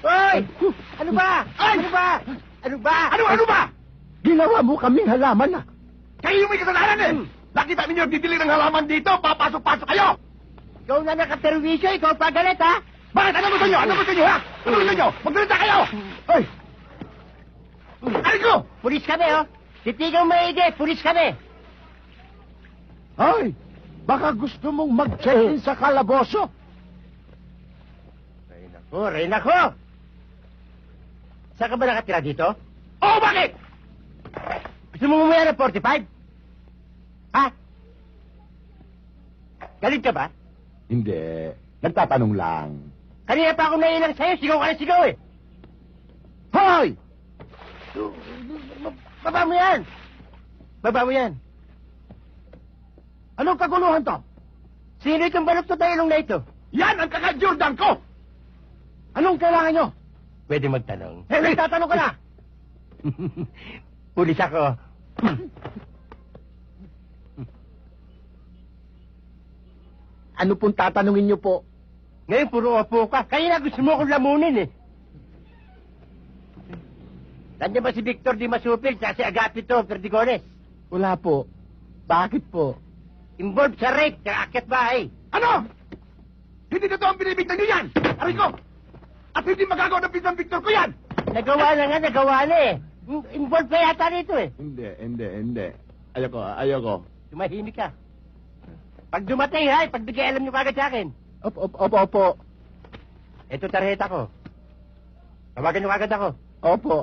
Hoy! Ano ba? Ay! Ano ba? Ano ba? Ano ba? Ginawa mo kaming halaman na. Kayo yung may kasalanan eh! Nakita ninyo bibili ng halaman dito, papasok-pasok kayo! Ikaw na nakaperwisyo, ikaw pa galit, ha? Bakit? Ano gusto nyo? Ano gusto nyo, ha? Ano gusto nyo? Magsalita kayo! Ay! Aray ko! Pulis kami, oh. Titigaw maigi, pulis kami. Ay! Baka gusto mong mag-check-in sa kalaboso. Ray nako! Saan ka ba nakatira dito? Oh, bakit? Gusto mo umuwi ng 45? Ha? Galit ka ba? Hindi. Nagtatanong lang. Kanina pa ako nailang sa'yo, sigaw ka na sigaw eh. Hoy! Baba mo yan! Baba mo yan! Anong kaguluhan to? Sino itong balot to tayo na ito? Yan ang kaka-Jordan ko! Anong kailangan nyo? Pwede magtanong. Eh, nagtatanong ka na! Pulis ako. Ano pong tatanungin nyo po? Ngayon puro opo ka. Kanina gusto mo akong lamunin eh. Nandiyan ba si Victor Di Masupil sa si Agapito Perdigones? Wala po. Bakit po? Involved sa rape sa akyat bahay. Ano? Hindi totoo ang binibigtan nyo yan! Aray ko! At hindi magagawa ng pisang Victor ko yan! Nagawa na eh. Involved pa yata rito eh. Hindi. Ayoko. Tumahimik ka. Pag dumating ha, pagbigay alam niyo kagad sa akin. Opo. Ito tarjeta ko. Tawagan niyo kagad ako. Opo.